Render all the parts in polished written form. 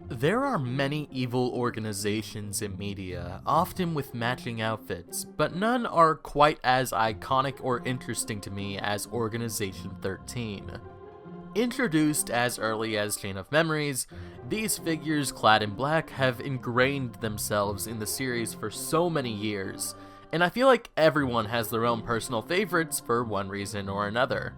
There are many evil organizations in media, often with matching outfits, but none are quite as iconic or interesting to me as Organization 13. Introduced as early as Chain of Memories, these figures clad in black have ingrained themselves in the series for so many years, and I feel like everyone has their own personal favorites for one reason or another.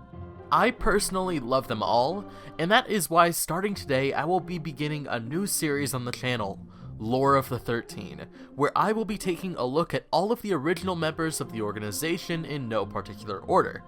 I personally love them all, and that is why starting today I will be beginning a new series on the channel, Lore of the 13, where I will be taking a look at all of the original members of the organization in no particular order.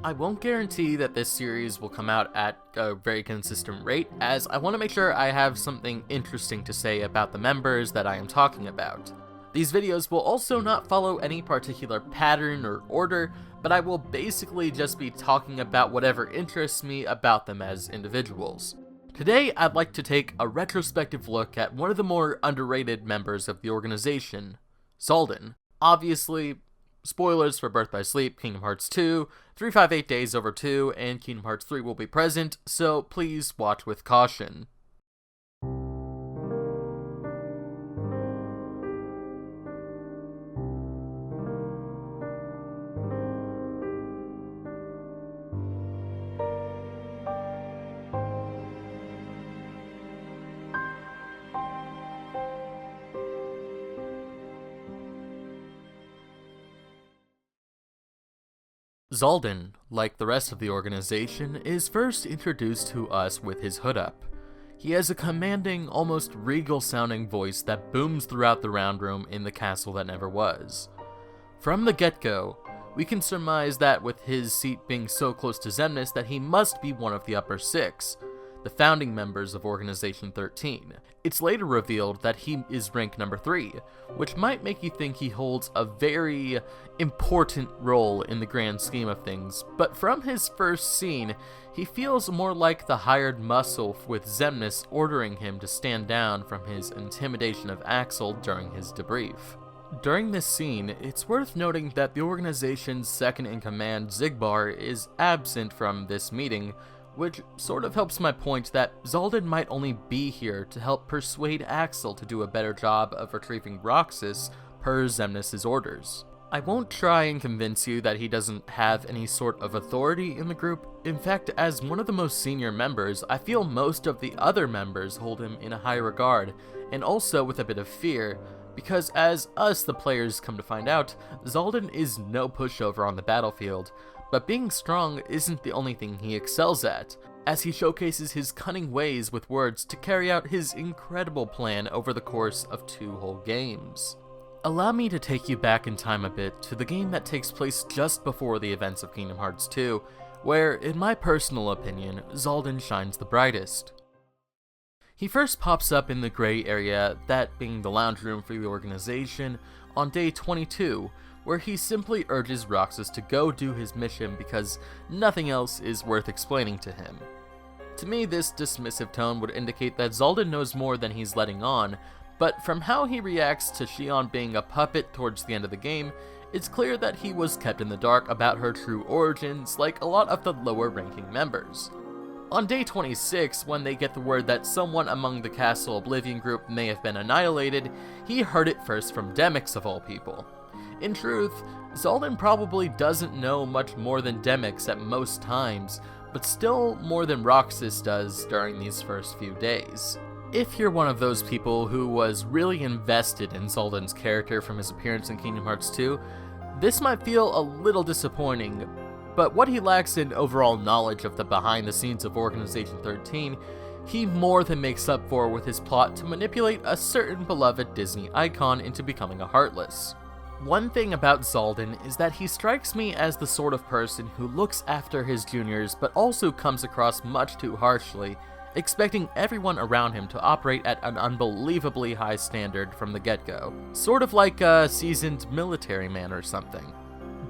I won't guarantee that this series will come out at a very consistent rate, as I want to make sure I have something interesting to say about the members that I am talking about. These videos will also not follow any particular pattern or order, but I will basically just be talking about whatever interests me about them as individuals. Today, I'd like to take a retrospective look at one of the more underrated members of the organization, Xaldin. Obviously, spoilers for Birth by Sleep, Kingdom Hearts 2, 358 Days Over 2, and Kingdom Hearts 3 will be present, so please watch with caution. Xaldin, like the rest of the organization, is first introduced to us with his hood up. He has a commanding, almost regal-sounding voice that booms throughout the round room in the castle that never was. From the get-go, we can surmise that with his seat being so close to Xemnas that he must be one of the Upper Six, the founding members of Organization 13. It's later revealed that he is rank number 3, which might make you think he holds a very important role in the grand scheme of things, but from his first scene, he feels more like the hired muscle with Xemnas ordering him to stand down from his intimidation of Axel during his debrief. During this scene, it's worth noting that the organization's second-in-command, Xigbar, is absent from this meeting, which sort of helps my point that Xaldin might only be here to help persuade Axel to do a better job of retrieving Roxas per Xemnas' orders. I won't try and convince you that he doesn't have any sort of authority in the group. In fact, as one of the most senior members, I feel most of the other members hold him in a high regard, and also with a bit of fear, because as us the players come to find out, Xaldin is no pushover on the battlefield, but being strong isn't the only thing he excels at, as he showcases his cunning ways with words to carry out his incredible plan over the course of 2 whole games. Allow me to take you back in time a bit to the game that takes place just before the events of Kingdom Hearts 2, where, in my personal opinion, Xaldin shines the brightest. He first pops up in the gray area, that being the lounge room for the organization, on day 22, where he simply urges Roxas to go do his mission because nothing else is worth explaining to him. To me, this dismissive tone would indicate that Xaldin knows more than he's letting on, but from how he reacts to Xion being a puppet towards the end of the game, it's clear that he was kept in the dark about her true origins like a lot of the lower-ranking members. On day 26, when they get the word that someone among the Castle Oblivion group may have been annihilated, he heard it first from Demyx of all people. In truth, Xaldin probably doesn't know much more than Demyx at most times, but still more than Roxas does during these first few days. If you're one of those people who was really invested in Xaldin's character from his appearance in Kingdom Hearts 2, this might feel a little disappointing, but what he lacks in overall knowledge of the behind-the-scenes of Organization 13, he more than makes up for with his plot to manipulate a certain beloved Disney icon into becoming a Heartless. One thing about Xaldin is that he strikes me as the sort of person who looks after his juniors but also comes across much too harshly, expecting everyone around him to operate at an unbelievably high standard from the get-go, sort of like a seasoned military man or something.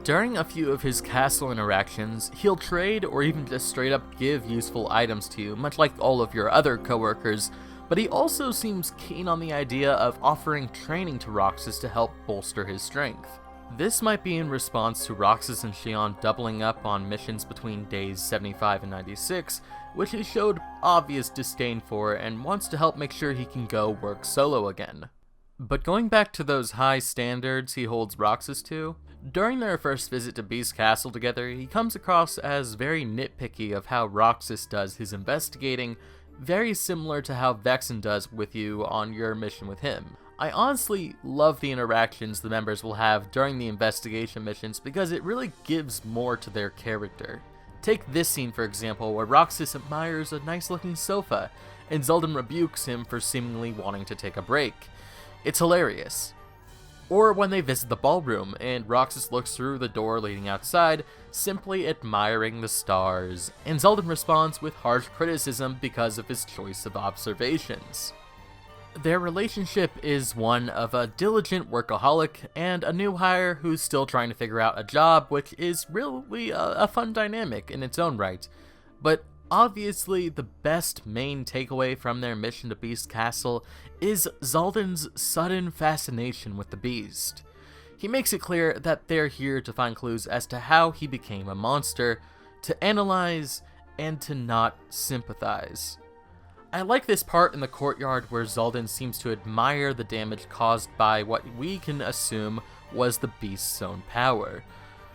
During a few of his castle interactions, he'll trade or even just straight up give useful items to you, much like all of your other coworkers, but he also seems keen on the idea of offering training to Roxas to help bolster his strength. This might be in response to Roxas and Xion doubling up on missions between days 75 and 96, which he showed obvious disdain for and wants to help make sure he can go work solo again. But going back to those high standards he holds Roxas to, during their first visit to Beast Castle together, he comes across as very nitpicky of how Roxas does his investigating, very similar to how Vexen does with you on your mission with him. I honestly love the interactions the members will have during the investigation missions because it really gives more to their character. Take this scene for example, where Roxas admires a nice looking sofa, and Xaldin rebukes him for seemingly wanting to take a break. It's hilarious. Or when they visit the ballroom, and Roxas looks through the door leading outside, simply admiring the stars, and Xaldin responds with harsh criticism because of his choice of observations. Their relationship is one of a diligent workaholic and a new hire who's still trying to figure out a job, which is really a fun dynamic in its own right. But obviously, the best main takeaway from their mission to Beast Castle is Xaldin's sudden fascination with the beast. He makes it clear that they're here to find clues as to how he became a monster, to analyze, and to not sympathize. I like this part in the courtyard where Xaldin seems to admire the damage caused by what we can assume was the beast's own power.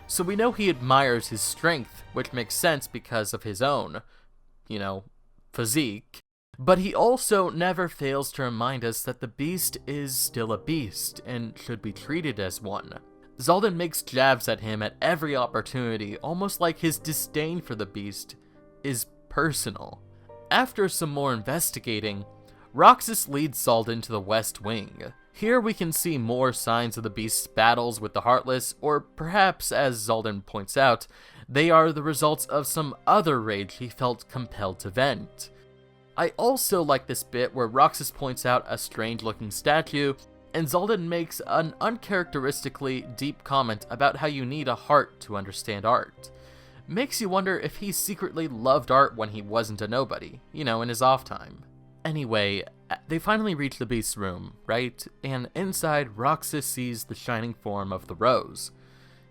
So we know he admires his strength, which makes sense because of his own, physique. But he also never fails to remind us that the beast is still a beast and should be treated as one. Xaldin makes jabs at him at every opportunity, almost like his disdain for the beast is personal. After some more investigating, Roxas leads Xaldin to the West Wing. Here we can see more signs of the beast's battles with the Heartless, or perhaps, as Xaldin points out, they are the results of some other rage he felt compelled to vent. I also like this bit where Roxas points out a strange-looking statue, and Xaldin makes an uncharacteristically deep comment about how you need a heart to understand art. Makes you wonder if he secretly loved art when he wasn't a nobody, in his off time. Anyway, they finally reach the beast's room, right? And inside, Roxas sees the shining form of the rose.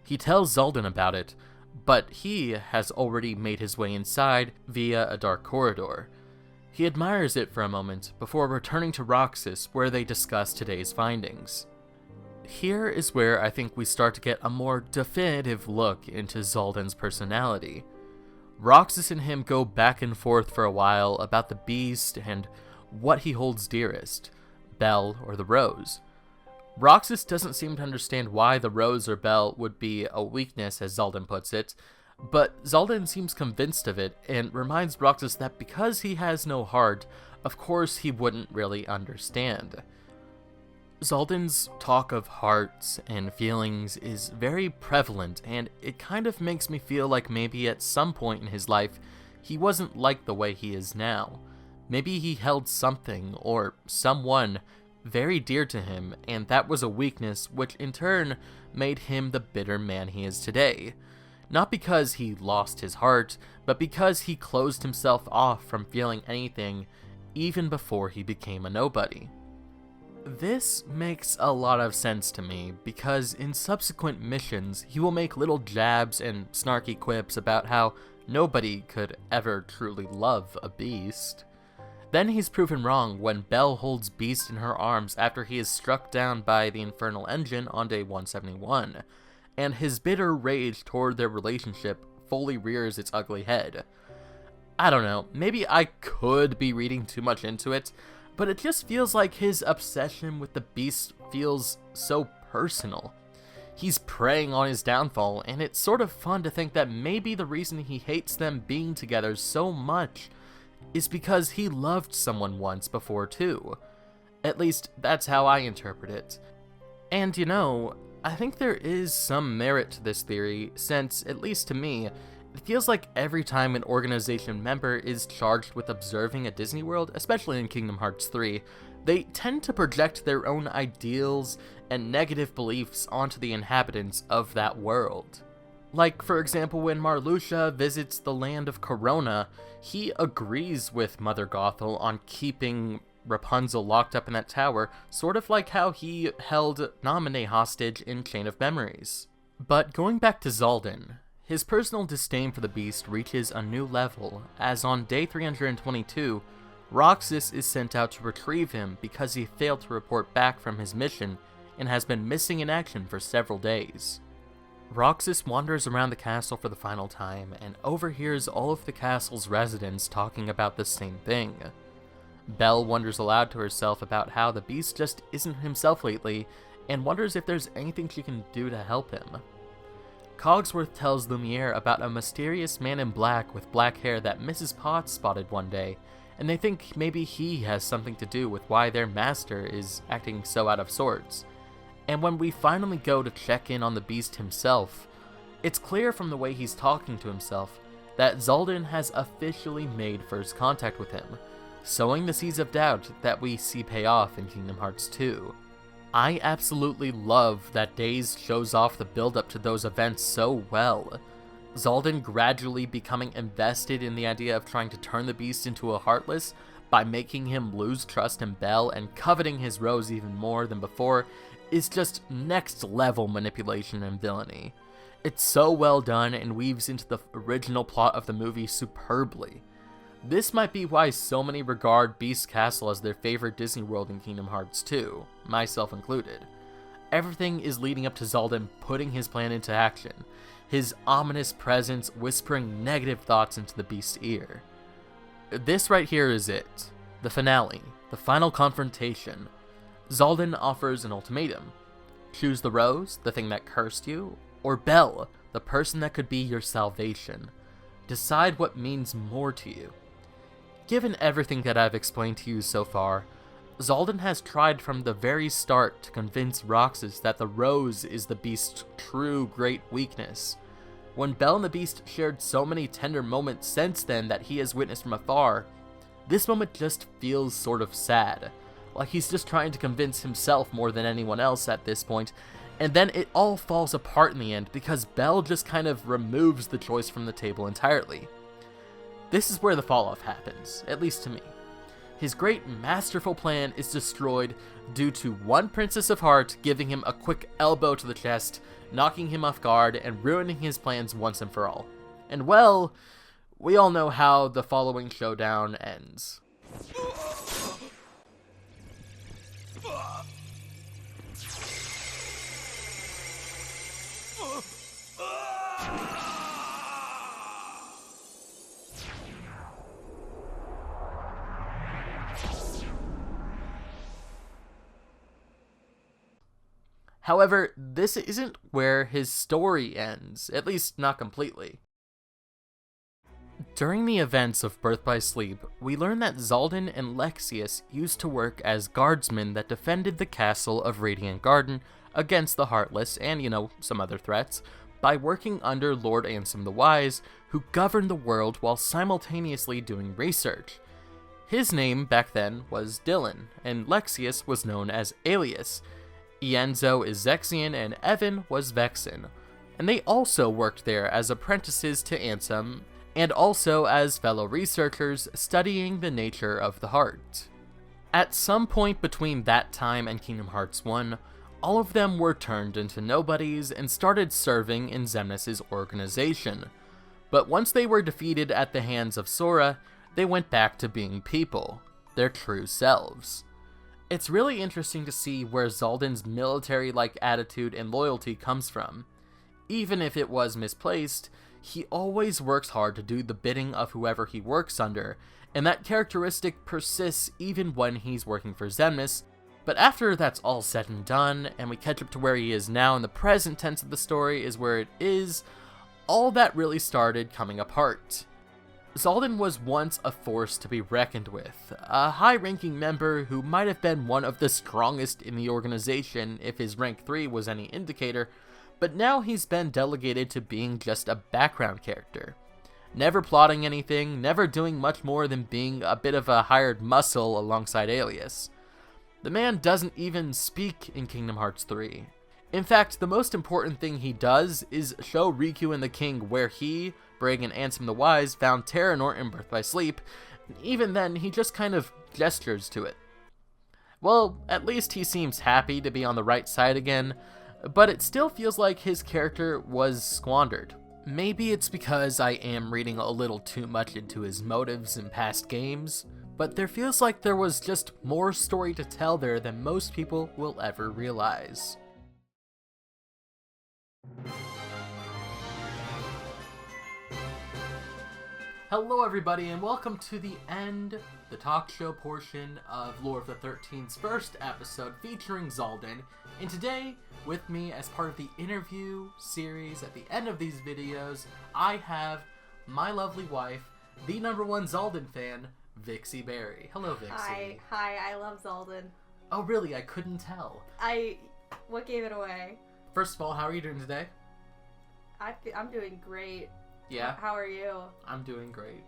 He tells Xaldin about it, but he has already made his way inside via a dark corridor. He admires it for a moment before returning to Roxas, where they discuss today's findings. Here is where I think we start to get a more definitive look into Xaldin's personality. Roxas and him go back and forth for a while about the beast and what he holds dearest, Belle or the rose. Roxas doesn't seem to understand why the rose or Belle would be a weakness, as Xaldin puts it, but Xaldin seems convinced of it and reminds Roxas that because he has no heart, of course he wouldn't really understand. Xaldin's talk of hearts and feelings is very prevalent, and it kind of makes me feel like maybe at some point in his life, he wasn't like the way he is now. Maybe he held something, or someone, very dear to him, and that was a weakness which in turn made him the bitter man he is today. Not because he lost his heart, but because he closed himself off from feeling anything, even before he became a nobody. This makes a lot of sense to me, because in subsequent missions, he will make little jabs and snarky quips about how nobody could ever truly love a beast. Then he's proven wrong when Belle holds Beast in her arms after he is struck down by the Infernal Engine on day 171, and his bitter rage toward their relationship fully rears its ugly head. I don't know, maybe I could be reading too much into it, but it just feels like his obsession with the beast feels so personal. He's preying on his downfall, and it's sort of fun to think that maybe the reason he hates them being together so much is because he loved someone once before too. At least, that's how I interpret it. And I think there is some merit to this theory, since, at least to me, it feels like every time an organization member is charged with observing a Disney World, especially in Kingdom Hearts 3, they tend to project their own ideals and negative beliefs onto the inhabitants of that world. Like, for example, when Marluxia visits the land of Corona, he agrees with Mother Gothel on keeping Rapunzel locked up in that tower, sort of like how he held Naminé hostage in Chain of Memories. But going back to Xaldin, his personal disdain for the beast reaches a new level, as on day 322, Roxas is sent out to retrieve him because he failed to report back from his mission and has been missing in action for several days. Roxas wanders around the castle for the final time and overhears all of the castle's residents talking about the same thing. Belle wonders aloud to herself about how the beast just isn't himself lately and wonders if there's anything she can do to help him. Cogsworth tells Lumiere about a mysterious man in black with black hair that Mrs. Potts spotted one day, and they think maybe he has something to do with why their master is acting so out of sorts. And when we finally go to check in on the beast himself, it's clear from the way he's talking to himself that Xaldin has officially made first contact with him, sowing the seeds of doubt that we see pay off in Kingdom Hearts 2. I absolutely love that Days shows off the build-up to those events so well. Xaldin gradually becoming invested in the idea of trying to turn the beast into a Heartless by making him lose trust in Belle and coveting his rose even more than before is just next level manipulation and villainy. It's so well done and weaves into the original plot of the movie superbly. This might be why so many regard Beast Castle as their favorite Disney World in Kingdom Hearts 2, myself included. Everything is leading up to Xaldin putting his plan into action, his ominous presence whispering negative thoughts into the beast's ear. This right here is it. The finale, the final confrontation. Xaldin offers an ultimatum. Choose the rose, the thing that cursed you, or Belle, the person that could be your salvation. Decide what means more to you. Given everything that I've explained to you so far, Xaldin has tried from the very start to convince Roxas that the rose is the beast's true great weakness. When Belle and the beast shared so many tender moments since then that he has witnessed from afar, this moment just feels sort of sad, like he's just trying to convince himself more than anyone else at this point, and then it all falls apart in the end because Belle just kind of removes the choice from the table entirely. This is where the fall-off happens, at least to me. His great masterful plan is destroyed due to one Princess of Heart giving him a quick elbow to the chest, knocking him off guard, and ruining his plans once and for all. And well, we all know how the following showdown ends. However, this isn't where his story ends, at least not completely. During the events of Birth by Sleep, we learn that Xaldin and Lexaeus used to work as guardsmen that defended the castle of Radiant Garden against the Heartless and, some other threats, by working under Lord Ansem the Wise, who governed the world while simultaneously doing research. His name back then was Dylan, and Lexaeus was known as Alias. Ienzo is Zexion, and Evan was Vexen, and they also worked there as apprentices to Ansem, and also as fellow researchers studying the nature of the heart. At some point between that time and Kingdom Hearts 1, all of them were turned into nobodies and started serving in Xemnas' organization, but once they were defeated at the hands of Sora, they went back to being people, their true selves. It's really interesting to see where Xaldin's military-like attitude and loyalty comes from. Even if it was misplaced, he always works hard to do the bidding of whoever he works under, and that characteristic persists even when he's working for Xemnas. But after that's all said and done, and we catch up to where he is now in the present tense of the story is where it is, all that really started coming apart. Xaldin was once a force to be reckoned with, a high-ranking member who might have been one of the strongest in the organization if his rank 3 was any indicator, but now he's been delegated to being just a background character. Never plotting anything, never doing much more than being a bit of a hired muscle alongside Alias. The man doesn't even speak in Kingdom Hearts 3. In fact, the most important thing he does is show Riku and the King where he, Brig, and Ansem the Wise found Terranort in Birth by Sleep, and even then he just kind of gestures to it. Well, at least he seems happy to be on the right side again, but it still feels like his character was squandered. Maybe it's because I am reading a little too much into his motives in past games, but there feels like there was just more story to tell there than most people will ever realize. Hello everybody, and welcome to the talk show portion of Lore of the 13th's first episode featuring Xaldin. And today, with me as part of the interview series at the end of these videos, I have my lovely wife, the #1 Xaldin fan, Vixie Berry. Hello, Vixie. Hi, I love Xaldin. Oh really? I couldn't tell. What gave it away? First of all, how are you doing today? I'm doing great. Yeah? How are you? I'm doing great.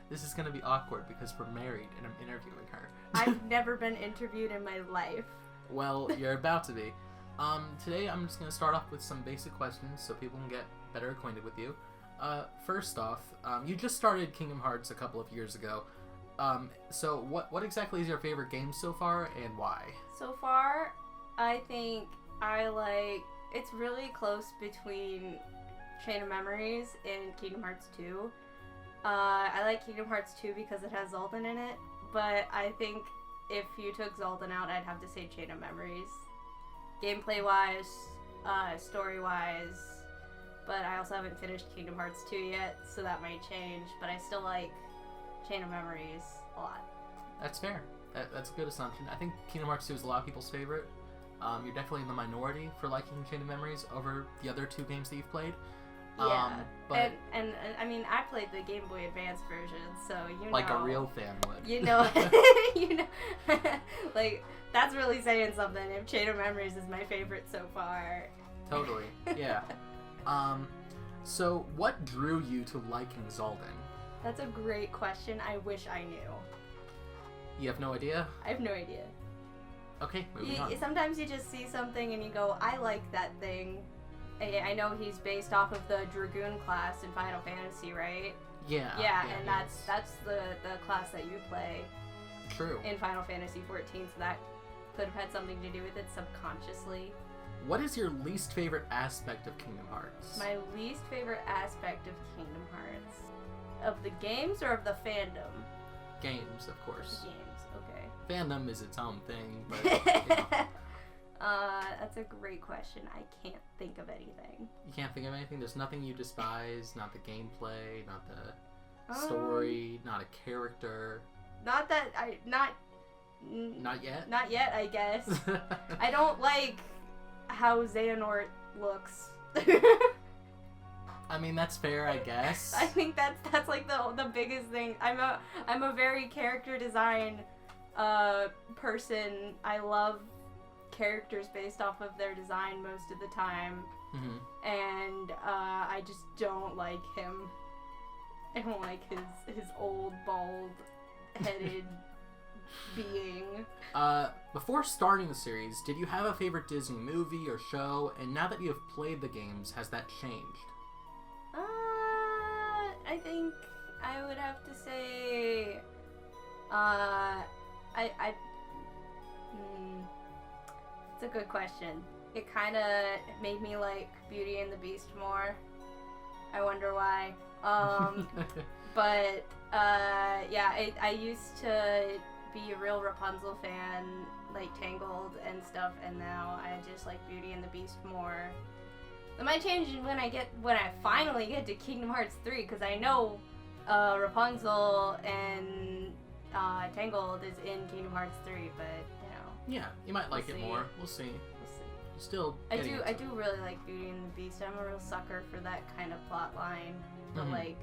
This is gonna be awkward because we're married and I'm interviewing her. I've never been interviewed in my life. Well, you're about to be. Today I'm just gonna start off with some basic questions so people can get better acquainted with you. First off, you just started Kingdom Hearts a couple of years ago. So what exactly is your favorite game so far and why? So far, I think it's really close between Chain of Memories and Kingdom Hearts 2. I like Kingdom Hearts 2 because it has Xaldin in it, but I think if you took Xaldin out, I'd have to say Chain of Memories. Gameplay-wise, story-wise, but I also haven't finished Kingdom Hearts 2 yet, so that might change, but I still like Chain of Memories a lot. That's fair. That's a good assumption. I think Kingdom Hearts 2 is a lot of people's favorite. You're definitely in the minority for liking Chain of Memories over the other two games that you've played. Yeah, but and I mean, I played the Game Boy Advance version, so you know. Like a real fan would. You know, like, that's really saying something if Chain of Memories is my favorite so far. Totally, yeah. So what drew you to liking Xaldin? That's a great question. I wish I knew. You have no idea? I have no idea. Okay, moving on. Sometimes you just see something and you go, I like that thing. I know he's based off of the Dragoon class in Final Fantasy, right? Yeah, and that's the class that you play. True. In Final Fantasy 14, so that could have had something to do with it subconsciously. What is your least favorite aspect of Kingdom Hearts? My least favorite aspect of Kingdom Hearts? Of the games or of the fandom? Games, of course. The games, okay. Fandom is its own thing, but, you know. That's a great question. I can't think of anything. You can't think of anything? There's nothing you despise? Not the gameplay, not the story, not a character? Not yet? Not yet, I guess. I don't like how Xehanort looks. I mean, that's fair, I guess. I think that's like the biggest thing. I'm a very character design person. I love characters based off of their design most of the time. Mm-hmm. And I just don't like him. I don't like his old, bald-headed being. Before starting the series, did you have a favorite Disney movie or show? And now that you have played the games, has that changed? I think I would have to say, it's a good question. It kind of made me like Beauty and the Beast more. I wonder why. But, yeah, I used to be a real Rapunzel fan, like Tangled and stuff, and now I just like Beauty and the Beast more. That might change when I finally get to Kingdom Hearts 3, because I know Rapunzel and Tangled is in Kingdom Hearts 3, but you know. Yeah, you might like it more. We'll see. Still, I do really like Beauty and the Beast. I'm a real sucker for that kind of plot line, but like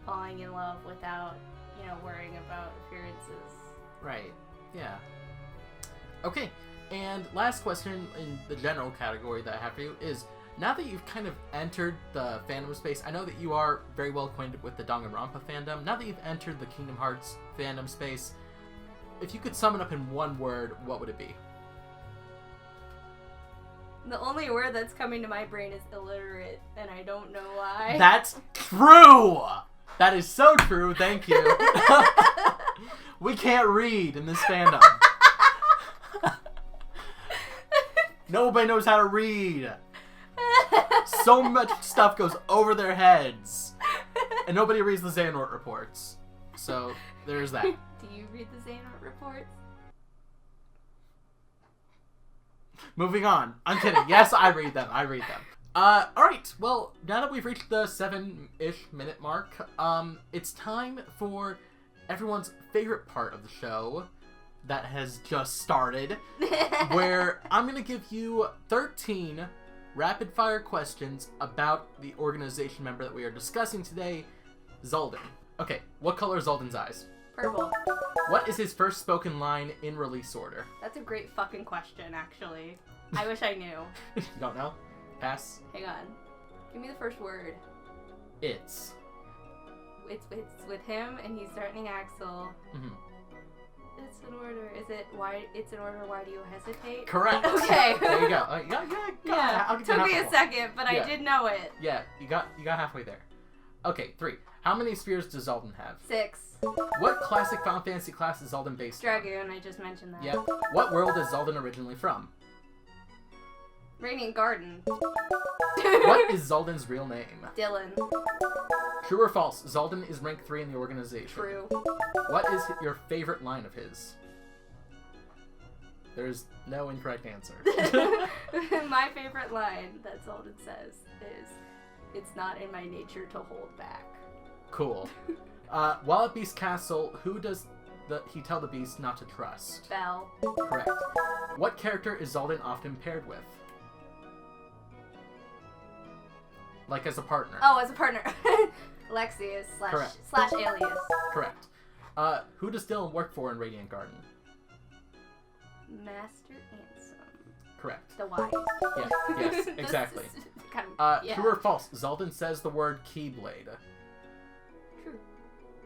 falling in love without, you know, worrying about appearances. Right. Yeah. Okay. And last question in the general category that I have for you is, now that you've kind of entered the fandom space, I know that you are very well acquainted with the Danganronpa fandom. Now that you've entered the Kingdom Hearts fandom space, if you could sum it up in one word, what would it be? The only word that's coming to my brain is illiterate, and I don't know why. That's true! That is so true, thank you. We can't read in this fandom. Nobody knows how to read. So much stuff goes over their heads. And nobody reads the Xehanort reports. So, there's that. Do you read the Xehanort reports? Moving on. I'm kidding. Yes, I read them. Alright, well, now that we've reached the 7-ish minute mark, it's time for everyone's favorite part of the show that has just started, where I'm going to give you 13 rapid-fire questions about the organization member that we are discussing today, Xaldin. Okay, what color is Xaldin's eyes? Purple. What is his first spoken line in release order? That's a great fucking question, actually. I wish I knew. You don't know? Pass. Hang on. Give me the first word. It's with him, and he's threatening Axel. Mm-hmm. It's an order. Is it why? It's an order. Why do you hesitate? Correct. Okay. There you go. Yeah. I'll give you Took half me a a point. second, but Yeah. I did know it. Yeah, you got halfway there. Okay, 3. How many spears does Xaldin have? 6. What classic Final Fantasy class is Xaldin based on? Dragoon. I just mentioned that. Yep. What world is Xaldin originally from? Radiant Garden. What is Xaldin's real name? Dylan. True or false? Xaldin is rank 3 in the organization. True. What is your favorite line of his? There's no incorrect answer. My favorite line that Xaldin says is, "It's not in my nature to hold back." Cool. While at Beast Castle, who does he tell the Beast not to trust? Bell. Correct. What character is Xaldin often paired with? Like as a partner. Oh, as a partner. Lexius Correct. slash Alias. Correct. Who does Dylan work for in Radiant Garden? Master Ansem. Correct. The wise. Yeah, yes, exactly. This is kind of, yeah. True or false? Xaldin says the word Keyblade. True.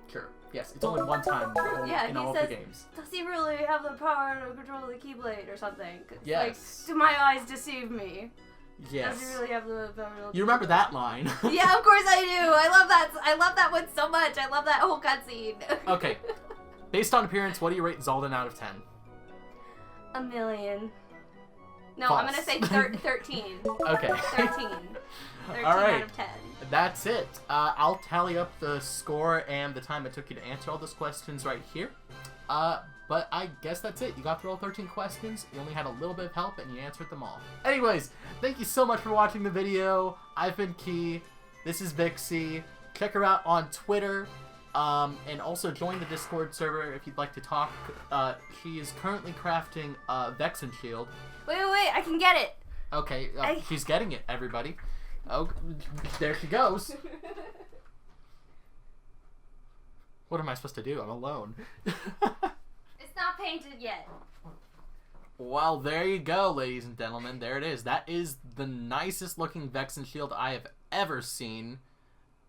True. Yes, it's only one time in all of the games. Does he really have the power to control the Keyblade or something? Yes. Like, do my eyes deceive me? Yes. Does he really have the power to You remember that line? Yeah, of course I do. I love that. I love that one so much. I love that whole cutscene. Okay. Based on appearance, what do you rate Xaldin out of 10? 1,000,000. No, False. I'm gonna say 13. Okay. 13 All right. out of 10. That's it. I'll tally up the score and the time it took you to answer all those questions right here. But I guess that's it. You got through all 13 questions. You only had a little bit of help, and you answered them all. Anyways, thank you so much for watching the video. I've been Key. This is Vixie. Check her out on Twitter. And also join the Discord server if you'd like to talk. She is currently crafting Vexen Shield. Wait, I can get it. Okay, she's getting it, everybody. Oh, there she goes. What am I supposed to do? I'm alone. It's not painted yet. Well, there you go, ladies and gentlemen. There it is. That is the nicest looking Vexen Shield I have ever seen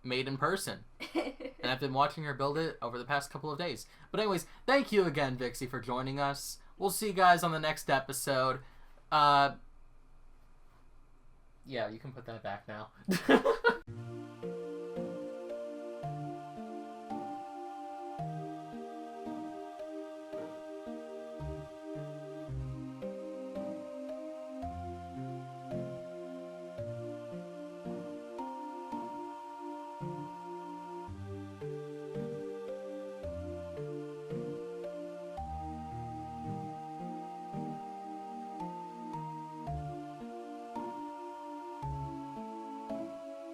made in person. And I've been watching her build it over the past couple of days. But anyways, thank you again, Vixie, for joining us. We'll see you guys on the next episode. Yeah, you can put that back now.